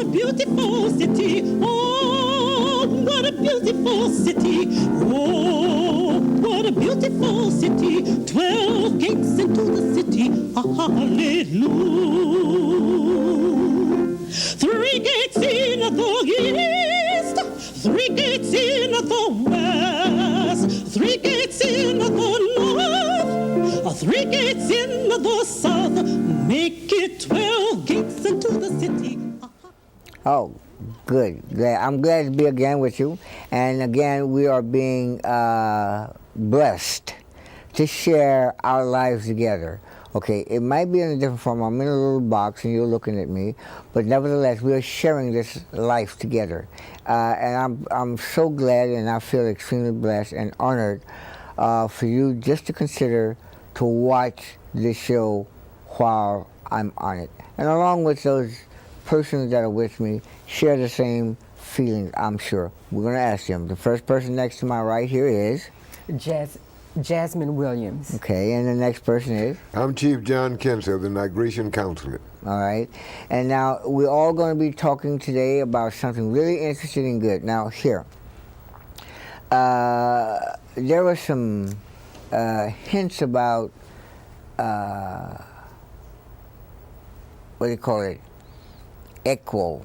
a beautiful city. Oh, what a beautiful city. Oh, what a beautiful city. 12 gates into the city. Hallelujah. 3 gates in the east. 3 gates in the west. 3 gates in the north. 3 gates in the south. Make it 12 gates into the city. Oh, good. I'm glad to be again with you. And again, we are being blessed to share our lives together. Okay, it might be in a different form. I'm in a little box and you're looking at me, but nevertheless, we are sharing this life together. And I'm so glad, and I feel extremely blessed and honored for you just to consider to watch this show while I'm on it. And along with those persons that are with me, share the same feelings, I'm sure. We're going to ask them. The first person next to my right here is? Jasmine Williams. Okay, and the next person is? I'm Chief John Kinsey of the Nigration Consulate. All right. And now we're all going to be talking today about something really interesting and good. Now, here. There were some hints about, what do you call it? Equal,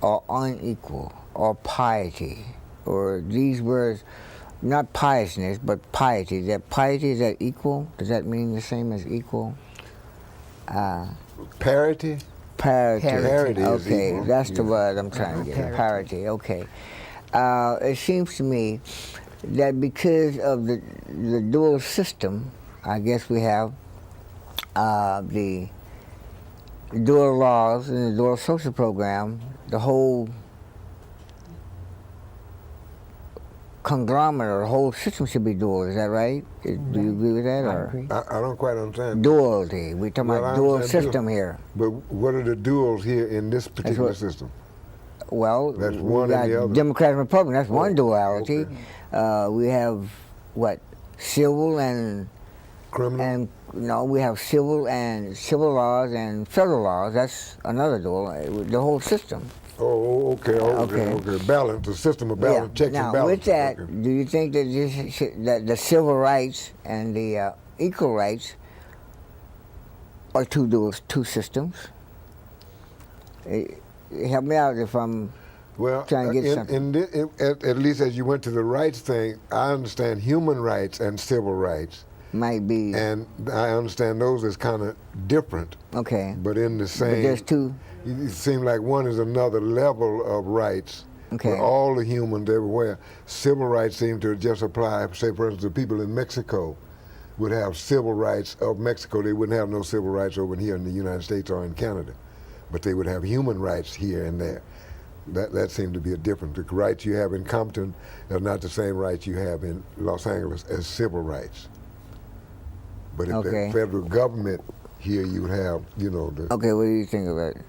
or unequal, or piety, or these words, not piousness, but piety. That piety, is that equal? Does that mean the same as equal? Parity? Parity. is Okay, equal. that's the word I'm trying to get. Parity. Okay. It seems to me that because of the dual system, I guess we have the dual laws and the dual social program, the whole conglomerate or the whole system should be dual. Is that right? Do you agree with that? I agree. I don't quite understand. Duality. We're talking Well, about I dual understand system here. But what are the duals here in this particular system? Well, That's we one got and the other. Democrat and Republican. That's one duality. Okay. We have what? Civil and Criminal? we have civil laws and federal laws. That's another dual. The whole system. Oh, okay. Balance, the system of balance, checks now, and balances. with that, Okay. do you think that that the civil rights and the equal rights are two systems? Help me out if I'm trying to get something. At least as you went to the rights thing, I understand human rights and civil rights. Might be. And I understand those as kind of different. Okay. But in the same. But there's two. It seems like one is another level of rights. Okay. For all the humans everywhere. Civil rights seem to just apply, say, for instance, the people in Mexico would have civil rights of Mexico. They wouldn't have no civil rights over here in the United States or in Canada. But they would have human rights here and there. That seemed to be a difference. The rights you have in Compton are not the same rights you have in Los Angeles as civil rights. But if the federal government here, you would have, the... Okay, what do you think about it?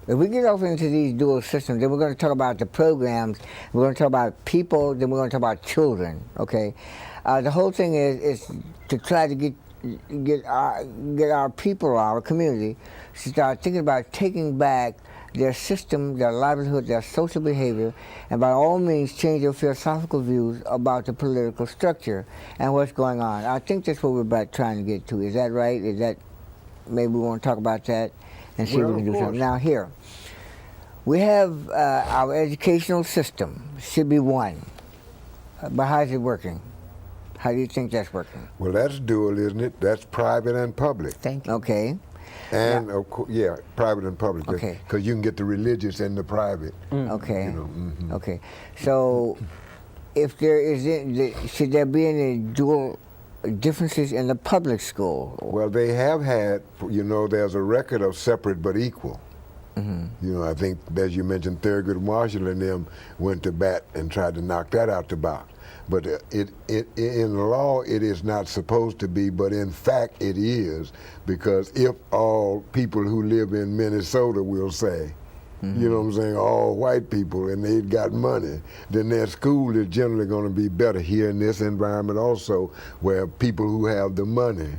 If we get off into these dual systems, then we're going to talk about the programs, we're going to talk about people, then we're going to talk about children, okay? The whole thing is to try to get our people, our community, to start thinking about taking back their system, their livelihood, their social behavior, and by all means change their philosophical views about the political structure and what's going on. I think that's what we're about trying to get to. Is that right? Is that, maybe we want to talk about that and see if we can do something. Now here, we have our educational system, should be one, but how's it working? How do you think that's working? Well, that's dual, isn't it? That's private and public. Thank you. Okay. And of course, private and public. Okay. Because you can get the religious and the private. Okay. Okay. So, if there is, should there be any dual differences in the public school? Well, they have had. There's a record of separate but equal. I think, as you mentioned, Thurgood Marshall and them went to bat and tried to knock that out the box. But in law, it is not supposed to be, but in fact it is, because if all people who live in Minnesota will say, you know what I'm saying, all white people, and they've got money, then their school is generally going to be better here in this environment also, where people who have the money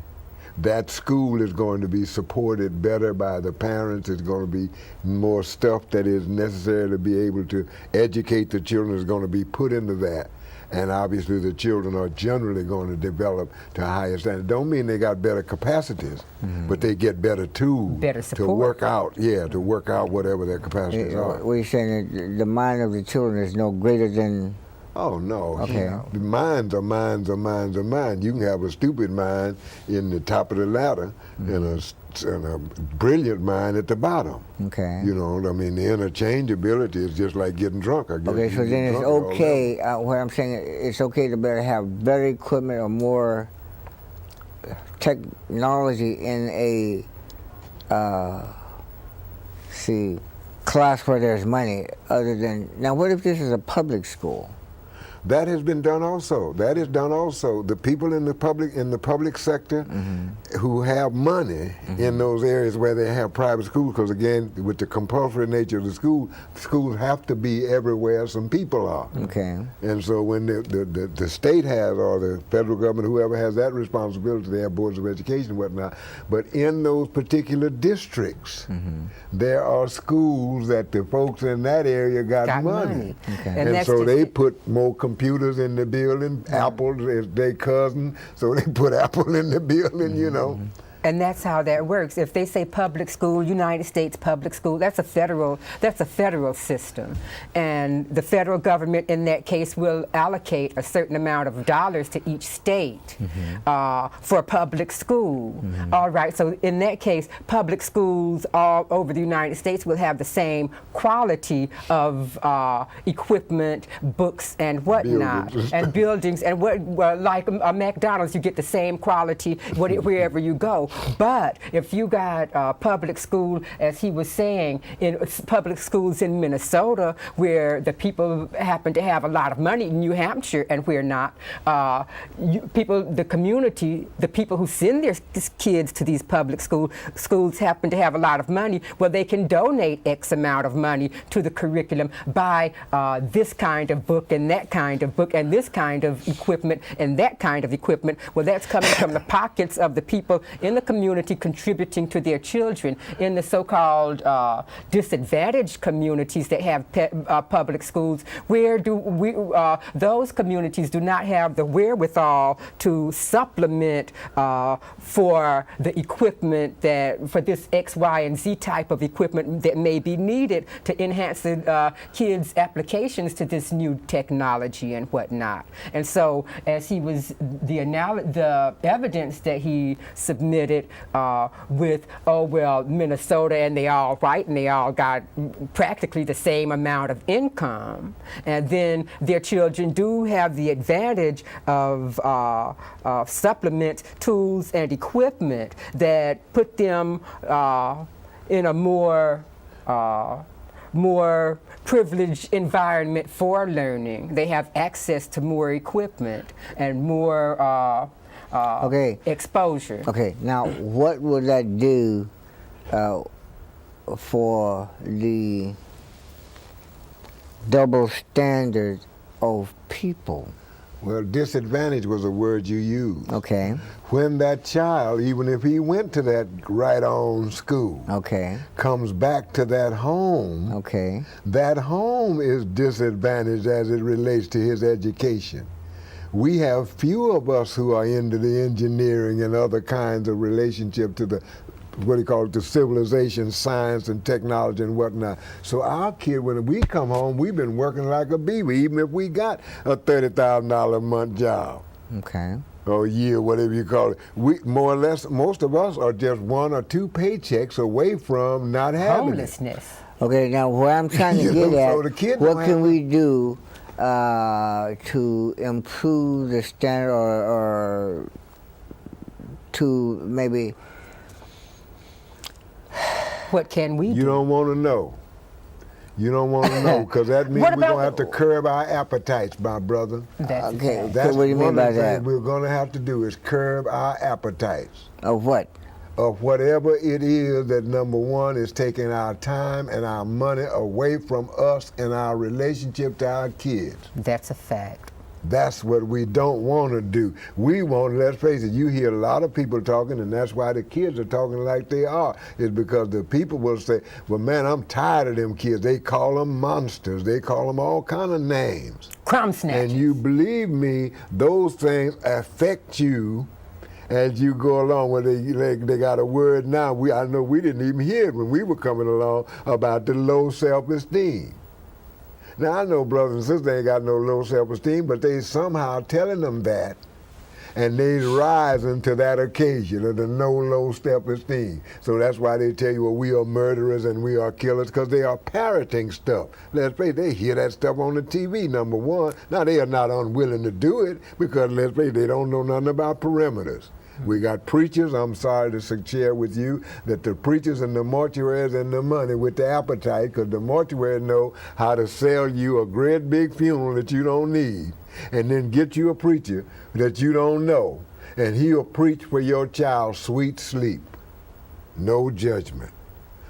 that school is going to be supported better by the parents. It's going to be more stuff that is necessary to be able to educate the children is going to be put into that. And obviously the children are generally going to develop to a higher standard. Don't mean they got better capacities, but they get better tools Better to support. work out, to work out whatever their capacities are. What you're saying is the mind of the children is no greater than. Oh no! Okay. The minds are minds are minds are minds. You can have a stupid mind in the top of the ladder and a brilliant mind at the bottom. Okay. You know, I mean, the interchangeability is just like getting drunk. I guess. Okay, so You then get it's drunk all okay. What I'm saying, it's okay to better have better equipment or more technology in a class where there's money. Other than now, what if this is a public school? That has been done also. That is done also. The people in the public sector who have money in those areas where they have private schools, because again, with the compulsory nature of the schools have to be everywhere some people are. Okay. And so when the state has, or the federal government, whoever has that responsibility, they have boards of education and whatnot. But in those particular districts, there are schools that the folks in that area got money. Okay. And And that's so just they it. put more computers in the building. Apple is their cousin, so they put Apple in the building, you know. And that's how that works. If they say public school, United States public school, that's a federal system. And the federal government in that case will allocate a certain amount of dollars to each state for public school. All right, so in that case, public schools all over the United States will have the same quality of equipment, books, and whatnot, Buildings. and buildings, and like a McDonald's, you get the same quality wherever you go. But if you got public school, as he was saying, in public schools in Minnesota, where the people happen to have a lot of money, in New Hampshire, and where not, the community, the people who send their kids to these public schools happen to have a lot of money, well, they can donate X amount of money to the curriculum, buy this kind of book and that kind of book and this kind of equipment and that kind of equipment. Well, that's coming from the pockets of the people in the community contributing to their children. In the so-called disadvantaged communities that have public schools, where those communities do not have the wherewithal to supplement for the equipment for this X, Y, and Z type of equipment that may be needed to enhance the kids' applications to this new technology and whatnot. And so, as he was the evidence that he submitted with, Minnesota, and they all right, and they all got practically the same amount of income, and then their children do have the advantage of supplements, tools, and equipment that put them in a more privileged environment for learning. They have access to more equipment and more exposure. Okay, now what would that do for the double standard of people? Well, disadvantage was a word you used. Okay. When that child, even if he went to that right-on school, Okay. comes back to that home, Okay. that home is disadvantaged as it relates to his education. We have few of us who are into the engineering and other kinds of relationship to the, what do you call it, the civilization, science, and technology and whatnot. So our kid, when we come home, we've been working like a beaver, even if we got a $30,000 a month job. Okay. Or a year, whatever you call it. We, more or less, most of us are just 1 or 2 paychecks away from not having Homelessness. Okay, now what I'm trying to You get know, at, so the kid what don't can have- we do to improve the standard or to maybe... What can we it. do? You don't want to know. You don't want to know, because that means What we're going about to have to curb our appetites, my brother. That's Okay. exactly. That's what do you mean one by of the that? things we're going to have to do is curb our appetites Of what? of whatever it is that, number one, is taking our time and our money away from us and our relationship to our kids. That's a fact. That's what we don't want to do. We want, let's face it, you hear a lot of people talking, and that's why the kids are talking like they are, is because the people will say, well, man, I'm tired of them kids. They call them monsters. They call them all kind of names. Crumb snatchers. And you believe me, those things affect you as you go along. Well, they got a word now. I know we didn't even hear it when we were coming along about the low self-esteem. Now, I know brothers and sisters ain't got no low self-esteem, but they somehow telling them that, and they rising to that occasion of the no low self-esteem. So that's why they tell you, well, we are murderers and we are killers, because they are parroting stuff. Let's face it, they hear that stuff on the TV, number one. Now, they are not unwilling to do it, because let's face it, they don't know nothing about perimeters. We got preachers, I'm sorry to share with you, that the preachers and the mortuaries and the money with the appetite, because the mortuary know how to sell you a great big funeral that you don't need, and then get you a preacher that you don't know, and he'll preach for your child sweet sleep, no judgment.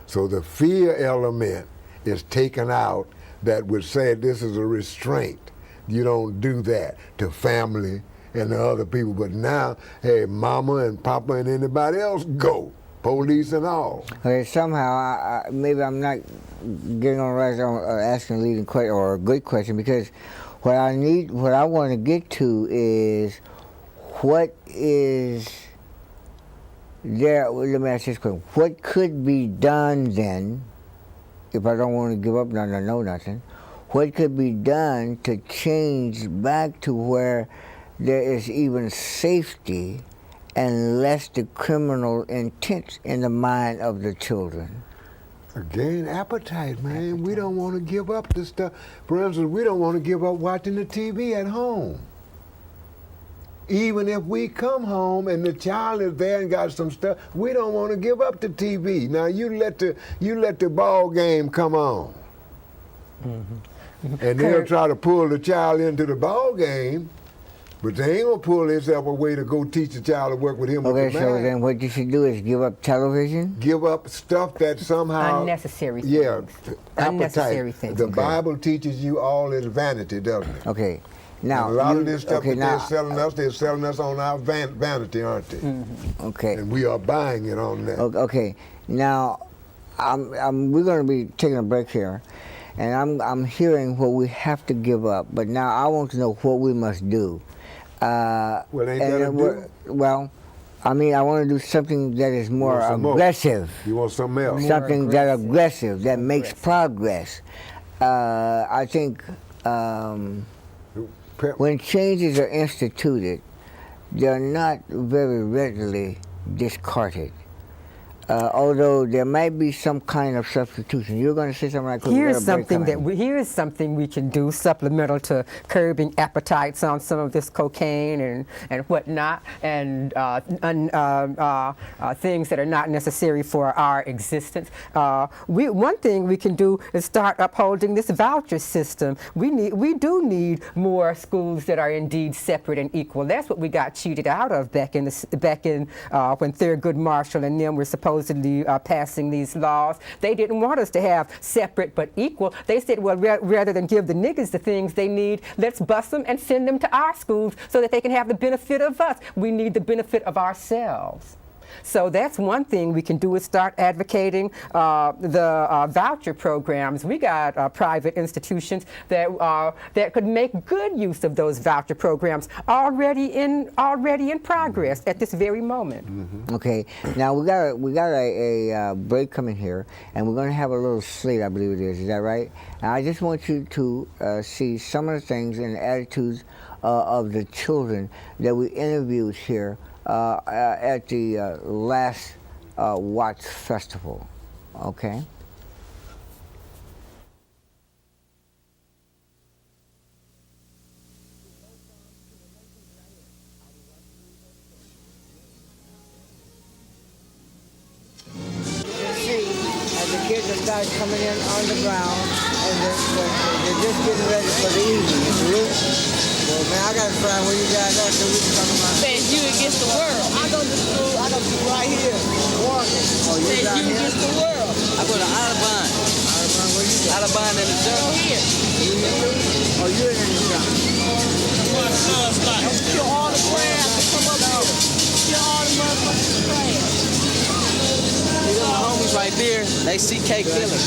So the fear element is taken out that would say this is a restraint. You don't do that to family and the other people, but now, hey, mama and papa and anybody else go, police and all. Okay, somehow, maybe I'm not getting on right on asking a leading question or a good question, because what I want to get to is what is there. Let me ask this question: what could be done then, if I don't want to give up, know nothing? What could be done to change back to where there is even safety and less the criminal intent in the mind of the children? Again, appetite, man. We don't want to give up this stuff. For instance, we don't want to give up watching the TV at home. Even if we come home and the child is there and got some stuff, we don't want to give up the TV. Now you let the ball game come on. Mm-hmm. And they'll try to pull the child into the ball game, but they ain't gonna pull themselves away to go teach the child to work with him. Okay, with the so man. then what you should do is give up television? Give up stuff that somehow... Unnecessary things. Yeah, Unnecessary appetite. things. The Okay. Bible teaches you all is vanity, doesn't it? Okay. Now, And a lot of this stuff that now, they're selling us on our vanity, aren't they? Mm-hmm. Okay. And we are buying it on that. Okay. Now, we're going to be taking a break here, and I'm hearing what we have to give up. But now I want to know what we must do. Well, ain't that a do? Well, I mean, I want to do something that is more aggressive. You want something else? Something that aggressive, that makes progress. I think when changes are instituted, they're not very readily discarded. Although there might be some kind of substitution. You're going to say something like, here's something we can do supplemental to curbing appetites on some of this cocaine and whatnot, and things that are not necessary for our existence. One thing we can do is start upholding this voucher system. We do need more schools that are indeed separate and equal. That's what we got cheated out of back in when Thurgood Marshall and them were supposedly passing these laws. They didn't want us to have separate but equal. They said, well, rather than give the niggas the things they need, let's bust them and send them to our schools so that they can have the benefit of us. We need the benefit of ourselves. So that's one thing we can do, is start advocating the voucher programs. We got private institutions that could make good use of those voucher programs already in progress at this very moment. Mm-hmm. Okay, now we got a break coming here, and we're going to have a little slate, I believe it is. Is that right? And I just want you to see some of the things and the attitudes of the children that we interviewed here at the last Watts Festival. Okay? Kids have started coming in on the ground, and they're just getting ready for the evening. Well, man, I gotta find where you guys are so we can talk about it. Says you against the world. I go to school. I go to school right here. Walking. Oh, you Says down you here? against the world. I go to Audubon. Audubon, where you go? Audubon in the Go jungle. here. You here too? Oh, you're in the shop. Kill all the grass and come up here. Kill all the motherfucking grass. See them homies right there, they CK killers.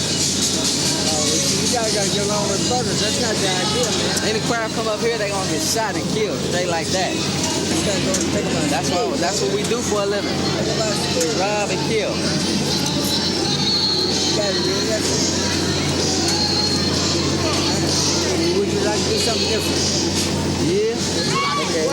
You guys gotta get along with brothers. That's not the idea, man. Any crowd come up here, they gonna get shot and killed. Straight like that. That's what we do for a living. Rob and kill. Would you like to do something different? Yeah. Okay.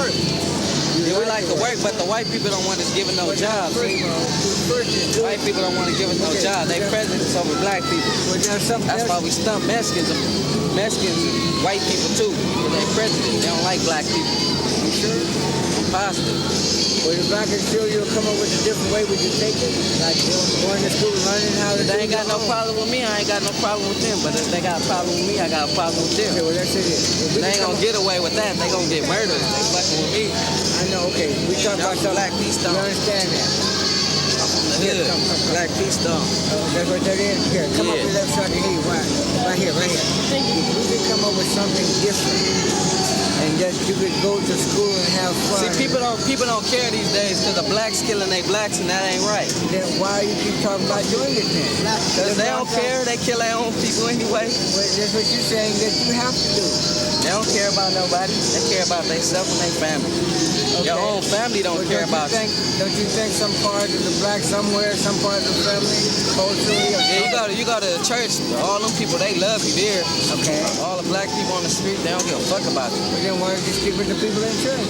Yeah, we like to work, but the white people don't want us giving no jobs. White people don't want to give us no job. They presidents over black people. That's why we stump Mexicans and white people too. Because they presidents. They don't like black people. You sure? I'm positive. Well, if I could show you come up with a different way, would you take it? Like going to school, learning how to They ain't got no problem with me. I ain't got no problem with them. But if they got a problem with me, I got a problem with them. Okay, well, that's it. They ain't gonna get away with that. They gonna get murdered. They fucking with me. I know, okay. We talk about something. Black Peace You Stone. understand that? I'm from the hood. Come. Black Peace Stone. That's what that is? Here, come up Yeah. with that so I can hear you. Right here. If we could come up with something different and that you could go to school and have fun. See, people don't care these days because the blacks killing they blacks and that ain't right. Then why you keep talking about doing it then? Because they don't care. They kill their own people anyway. Well, that's what you're saying that you have to do. They don't care about nobody. They care about themselves and their family. Your Okay. own family don't Well, care about you. Don't you think some part of the black somewhere, some part of the family, culturally, or Yeah, you go to the church. All them people, they love you there. okay. All the black people on the street, they don't give a fuck about you. But then why don't you stick with the people in church?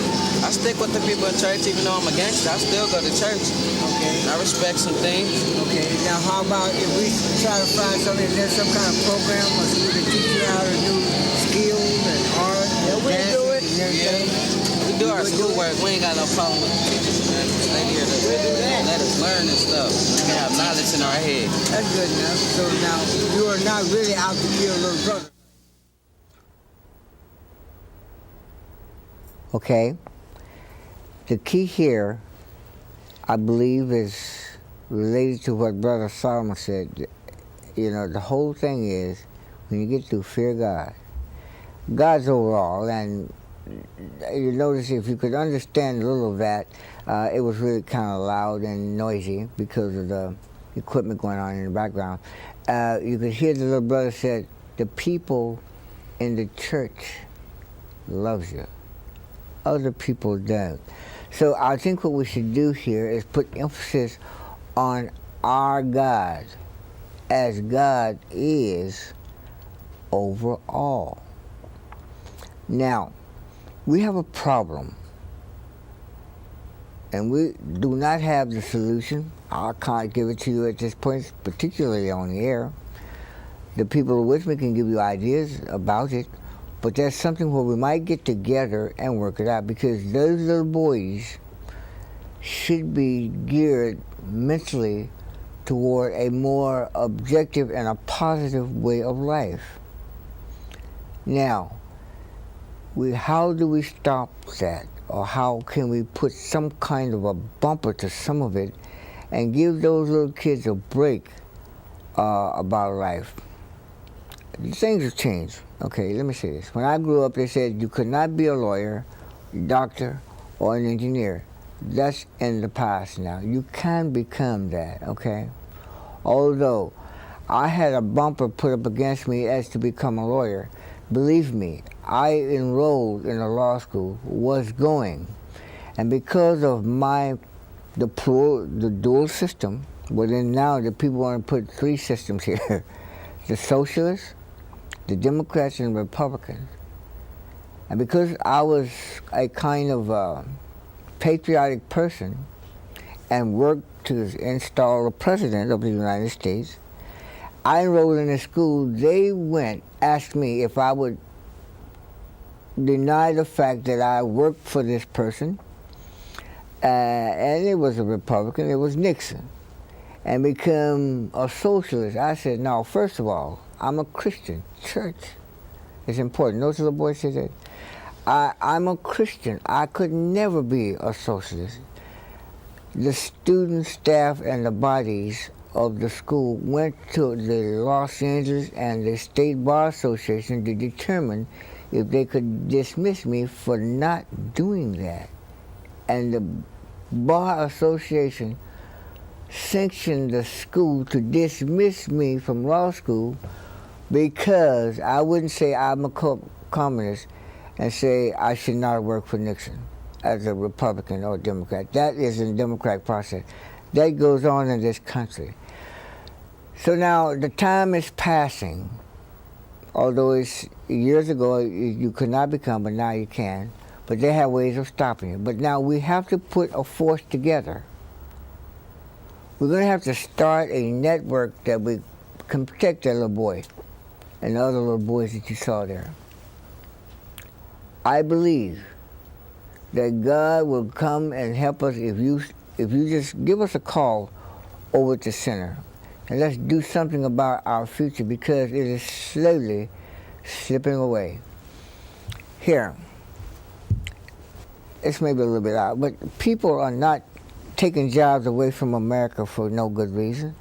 I stick with the people in church, even though I'm a gangster. I still go to church. Okay. I respect some things. Okay. Now, how about if we try to find something, there's some kind of program or school to teach you how to do skills and art? Yeah, we dance, do it. and everything? We do our schoolwork. We ain't got no problem with the teachers, man. Stay here to let us learn and stuff. We can have knowledge in our head. That's good enough. So now, you are not really out to kill little brother. Okay. The key here, I believe, is related to what Brother Solomon said. You know, the whole thing is, when you get to fear God, God's overall, and you notice if you could understand a little of that, it was really kind of loud and noisy because of the equipment going on in the background. You could hear the little brother said, the people in the church loves you. Other people don't. So I think what we should do here is put emphasis on our God, as God is overall. Now, we have a problem, and we do not have the solution. I can't give it to you at this point, particularly on the air. The people with me can give you ideas about it, but that's something where we might get together and work it out, because those little boys should be geared mentally toward a more objective and a positive way of life. Now, how do we stop that? Or how can we put some kind of a bumper to some of it and give those little kids a break about life? Things have changed. Okay, let me say this. When I grew up, they said you could not be a lawyer, doctor, or an engineer. That's in the past now. You can become that, okay? Although I had a bumper put up against me as to become a lawyer. Believe me, I enrolled in a law school, was going, and because of the dual system, well then now the people want to put three systems here, the socialists, the Democrats, and Republicans. And because I was a kind of patriotic person and worked to install the President of the United States, I enrolled in a school. They asked me if I would deny the fact that I worked for this person, and it was a Republican, it was Nixon, and become a socialist. I said, no, first of all, I'm a Christian. Church is important. Those little boys said that. I'm a Christian. I could never be a socialist. The student staff and the bodies of the school went to the Los Angeles and the State Bar Association to determine if they could dismiss me for not doing that. And the Bar Association sanctioned the school to dismiss me from law school because I wouldn't say I'm a communist and say I should not work for Nixon as a Republican or Democrat. That is a democratic process. That goes on in this country. So now the time is passing, although it's years ago you could not become, but now you can. But they have ways of stopping it. But now we have to put a force together. We're going to have to start a network that we can protect that little boy and the other little boys that you saw there. I believe that God will come and help us if you just give us a call over at the center. And let's do something about our future because it is slowly slipping away. Here, it's maybe a little bit out, but people are not taking jobs away from America for no good reason.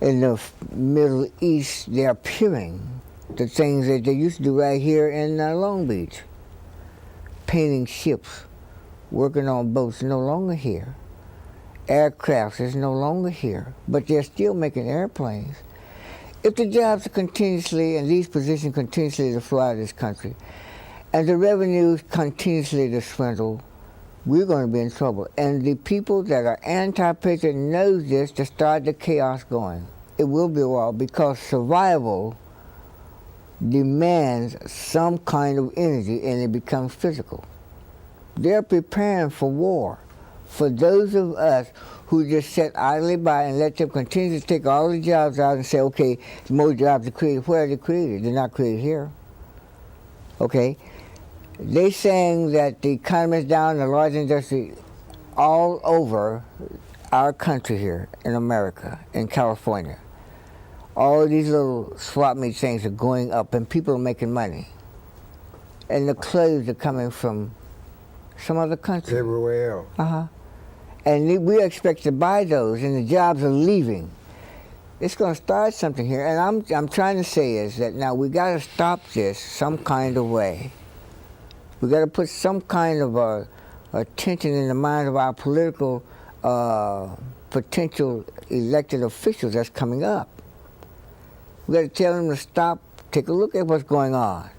In the Middle East, they're appearing the things that they used to do right here in Long Beach. Painting ships, working on boats, no longer here. Aircraft is no longer here, but they're still making airplanes. If the jobs are continuously, and these positions continuously to flow out of this country, and the revenues continuously to swindle, we're going to be in trouble. And the people that are anti-patriot knows this to start the chaos going. It will be a while because survival demands some kind of energy and it becomes physical. They're preparing for war. For those of us who just sit idly by and let them continue to take all the jobs out and say, okay, more jobs are created. Where are they created? They're not created here. Okay? They saying that the economy is down, the large industry all over our country here in America, in California. All these little swap meet things are going up and people are making money. And the clothes are coming from some other country. Everywhere else. And we expect to buy those, and the jobs are leaving. It's going to start something here, and I'm trying to say is that now we got to stop this some kind of way. We got to put some kind of attention in the mind of our political potential elected officials that's coming up. We got to tell them to stop, take a look at what's going on.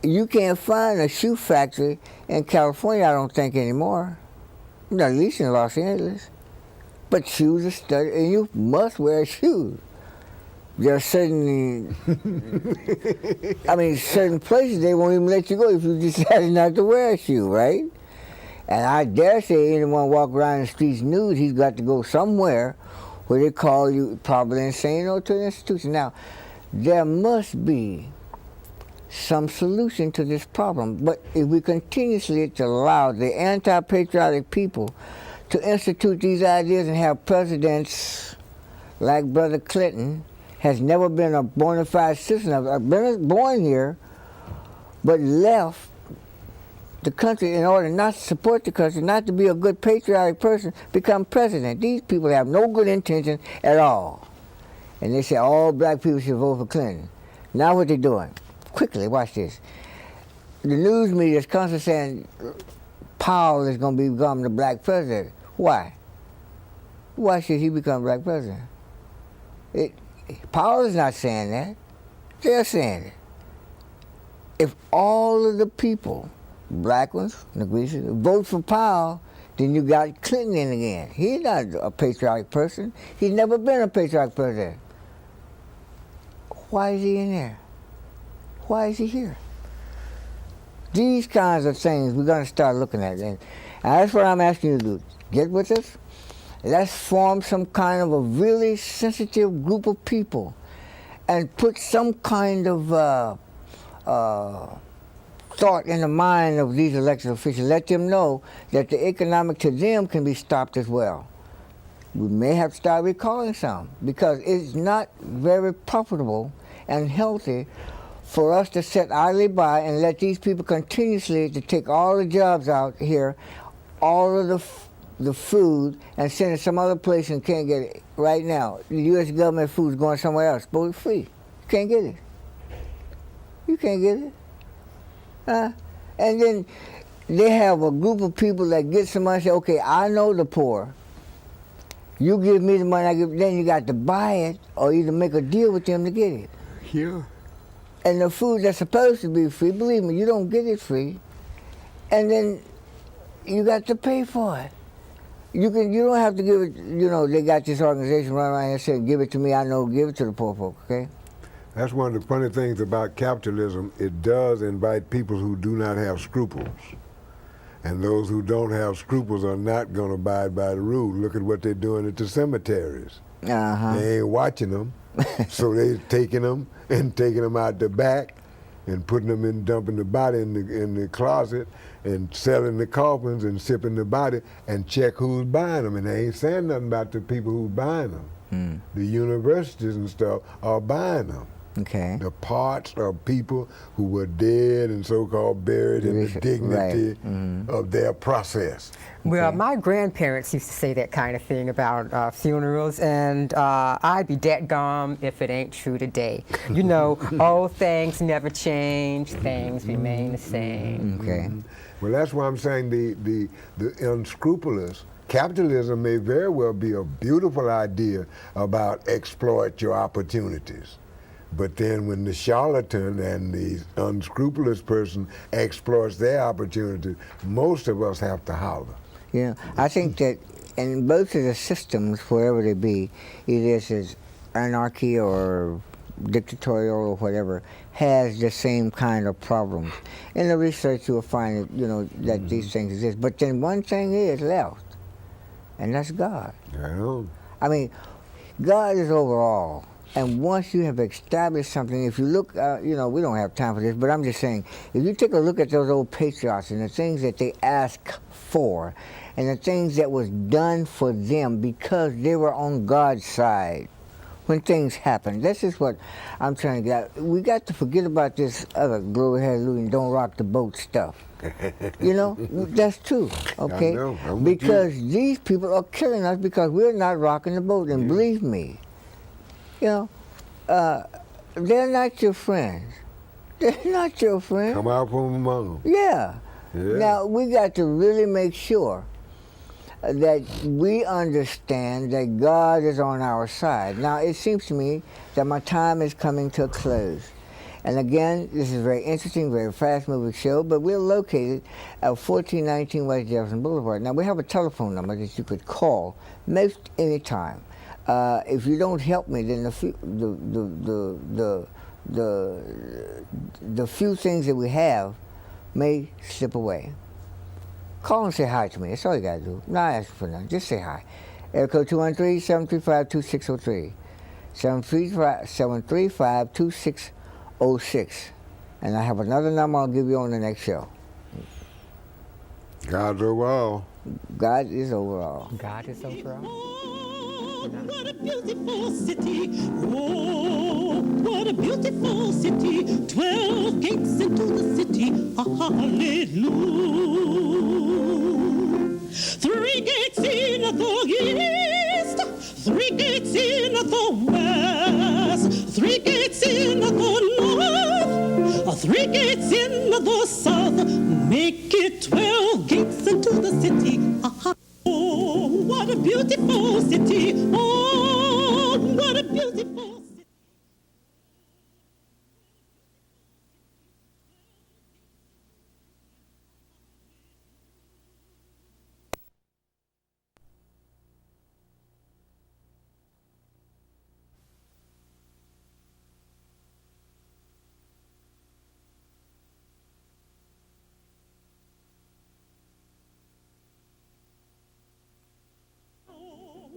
You can't find a shoe factory in California, I don't think, anymore. Not at least in Los Angeles. But shoes are studied, and you must wear shoes. There are certain, certain places they won't even let you go if you decide not to wear a shoe, right? And I dare say anyone walk around the streets nude, he's got to go somewhere where they call you probably insane or to an institution. Now, there must be some solution to this problem. But if we continuously allow the anti-patriotic people to institute these ideas and have presidents like Brother Clinton, has never been a bona fide citizen, been born here, but left the country in order not to support the country, not to be a good patriotic person, become president. These people have no good intention at all. And they say all black people should vote for Clinton. Now what they're doing? Quickly, watch this. The news media is constantly saying Powell is going to become the black president. Why? Why should he become black president? Powell is not saying that. They're saying it. If all of the people, black ones, Negrees, vote for Powell, then you got Clinton in again. He's not a patriotic person. He's never been a patriotic president. Why is he in there? Why is he here? These kinds of things we're going to start looking at. And that's what I'm asking you to do. Get with us. Let's form some kind of a really sensitive group of people and put some kind of thought in the mind of these elected officials. Let them know that the economic to them can be stopped as well. We may have to start recalling some because it's not very profitable and healthy for us to sit idly by and let these people continuously to take all the jobs out here, all of the food, and send it some other place and can't get it. Right now, the U.S. government food is going somewhere else, but it's free. You can't get it. You can't get it. And then they have a group of people that get some money and say, okay, I know the poor. You give me the money, I give, then you got to buy it or either make a deal with them to get it. Yeah. And the food that's supposed to be free, believe me, you don't get it free. And then you got to pay for it. You don't have to give it, they got this organization running around here saying, give it to me, I know, give it to the poor folk, okay? That's one of the funny things about capitalism. It does invite people who do not have scruples. And those who don't have scruples are not going to abide by the rule. Look at what they're doing at the cemeteries. Uh-huh. They ain't watching them, so they're taking them out the back and putting them in, dumping the body in the closet and selling the coffins and shipping the body and check who's buying them. And they ain't saying nothing about the people who's buying them. The universities and stuff are buying them. Okay. The parts of people who were dead and so-called buried in the dignity of their process. Well, my grandparents used to say that kind of thing about funerals, and I'd be dadgum if it ain't true today. You know, old things never change, things remain the same. Okay. Well, that's why I'm saying the unscrupulous. Capitalism may very well be a beautiful idea about exploit your opportunities. But then when the charlatan and the unscrupulous person exploits their opportunity, most of us have to holler. Yeah, I think that in both of the systems, wherever they be, either it's anarchy or dictatorial or whatever, has the same kind of problems. In the research, you will find that these things exist. But then one thing is left, and that's God. I know. I mean, God is over all. And once you have established something, if you look, we don't have time for this, but I'm just saying, if you take a look at those old patriots and the things that they asked for, and the things that was done for them because they were on God's side when things happened. This is what I'm trying to get at. We got to forget about this other glory, hallelujah, and don't rock the boat stuff. That's true, okay? I know. I'm with because these people are killing us because we're not rocking the boat, and believe me, they're not your friends. They're not your friends. Come out from among them. Yeah. Now, we got to really make sure that we understand that God is on our side. Now, it seems to me that my time is coming to a close. And again, this is a very interesting, very fast-moving show, but we're located at 1419 West Jefferson Boulevard. Now, we have a telephone number that you could call most any time. If you don't help me, then the few things that we have may slip away. Call and say hi to me. That's all you got to do. Not ask for nothing. Just say hi. Area code 213-735-2603. 735-2606. And I have another number I'll give you on the next show. God's over all. God is over all. God is over all. Oh, what a beautiful city. Oh, what a beautiful city. 12 gates into the city. Hallelujah. 3 gates in the east. 3 gates in the west. 3 gates in the north. 3 gates in the south. Make it 12 gates into the city. Oh, what a beautiful city. Oh, what a beautiful city.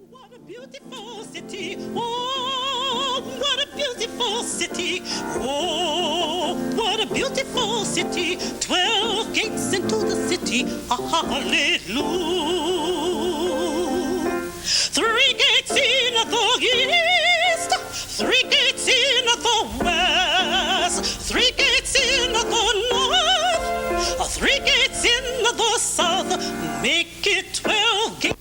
What a beautiful city. Oh, what a beautiful city. Oh, what a beautiful city. 12 gates into the city. Hallelujah. 3 gates in the east. 3 gates in the west. 3 gates in the north. 3 gates in the south. Make it 12 gates.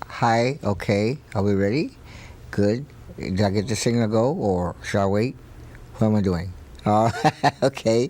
Hi, okay. Are we ready? Good. Did I get the signal to go, or shall I wait? What am I doing? Okay.